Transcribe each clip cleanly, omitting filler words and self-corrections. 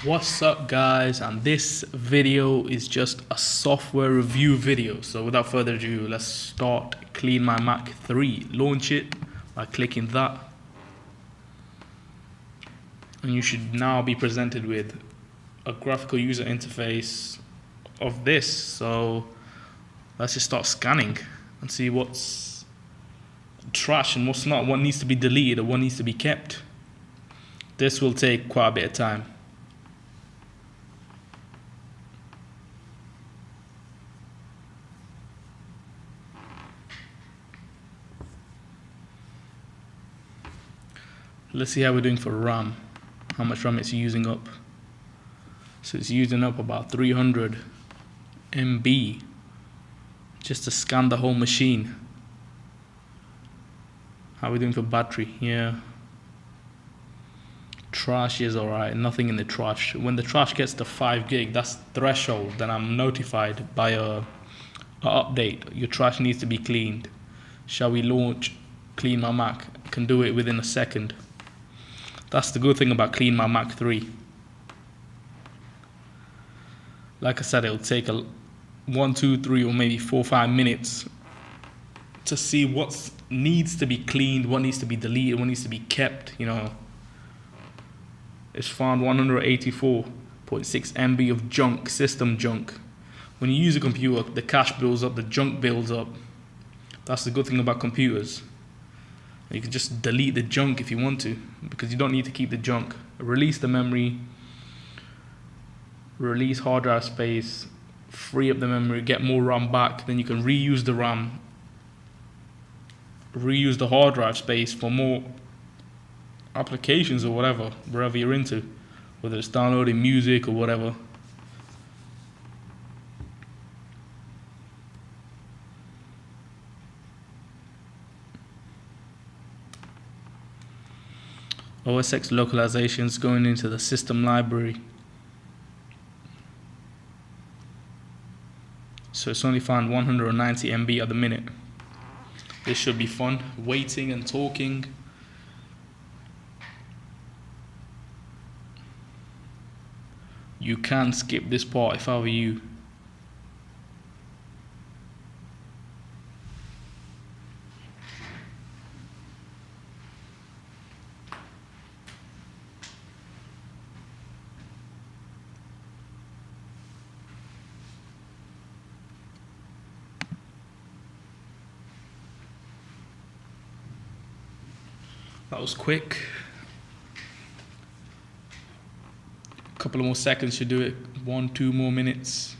What's up guys, and this video is just a software review video. So without further ado, let's start Clean My Mac 3. Launch it by clicking that, and you should now be presented with a graphical user interface of this. So let's just start scanning and see what's trash and what's not, what needs to be deleted or what needs to be kept. This will take quite a bit of time. Let's see how we're doing for RAM, how much RAM it's using up. So it's using up about 300 MB just to scan the whole machine. How are we doing for battery? Yeah. Trash is alright, nothing in the trash. When the trash gets to 5 gig, that's threshold, then I'm notified by a update. Your trash needs to be cleaned. Shall we launch Clean My Mac? I can do it within a second. That's the good thing about Clean My Mac 3. Like I said, it'll take 1, 2, 3, or maybe 4, 5 minutes to see what needs to be cleaned, what needs to be deleted, what needs to be kept. You know, it's found 184.6 MB of junk, system junk. When you use a computer, the cache builds up, the junk builds up. That's the good thing about computers. You can just delete the junk if you want to, because you don't need to keep the junk. Release the memory, release hard drive space, free up the memory, get more RAM back, then you can reuse the RAM, reuse the hard drive space for more applications or whatever, wherever you're into, whether it's downloading music or whatever. OS X localizations going into the system library. So it's only found 190 MB at the minute. This should be fun, waiting and talking. You can skip this part if I were you. That was quick. A couple of more seconds should do it. 1, 2 more minutes.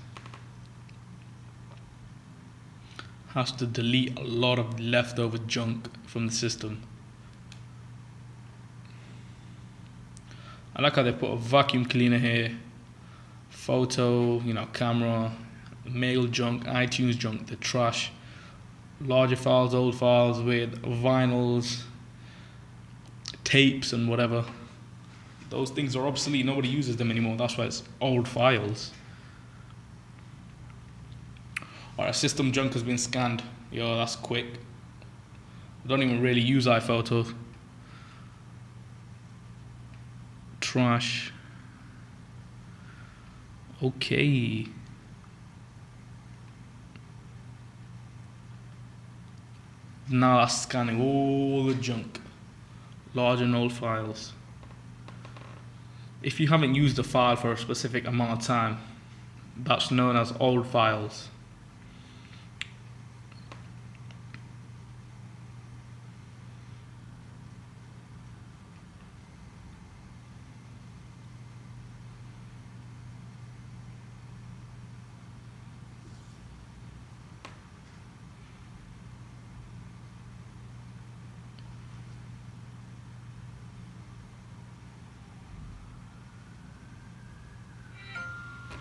Has to delete a lot of leftover junk from the system. I like how they put a vacuum cleaner here. Photo, camera, mail junk, iTunes junk, the trash. Larger files, old files with vinyls, tapes and whatever. Those things are obsolete, nobody uses them anymore. That's why it's old files. Alright, system junk has been scanned. Yo, that's quick. I don't even really use iPhoto. Trash. Okay. Now that's scanning all the junk. Large and old files. If you haven't used a file for a specific amount of time, that's known as old files.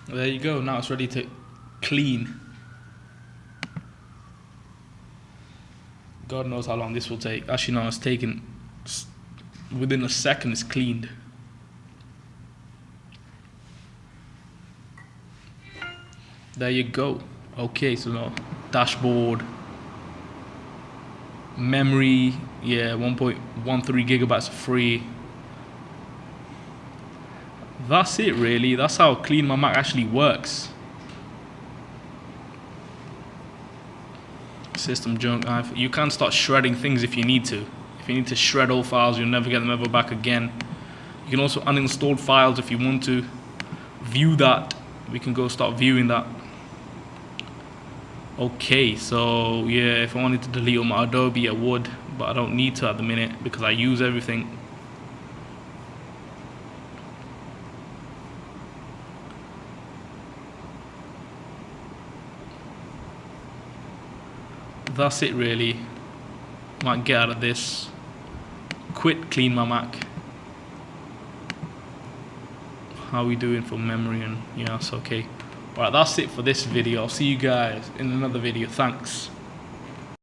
There you go, now it's ready to clean. God knows how long this will take. Actually no, it's taken, within a second it's cleaned. There you go. Okay, so now dashboard, memory, yeah, 1.13 gigabytes free. that's it really. That's how Clean My Mac actually works. System junk. You can start shredding things if you need to. If you need to shred all files, you'll never get them ever back again. You can also uninstall files if you want to. View that. We can go start viewing that. Okay, so yeah, if I wanted to delete all my Adobe, I would, but I don't need to at the minute because I use everything. That's it really. Might get out of this. Quit Clean My Mac. How are we doing for memory? And yeah, that's okay. Alright, that's it for this video. I'll see you guys in another video. Thanks.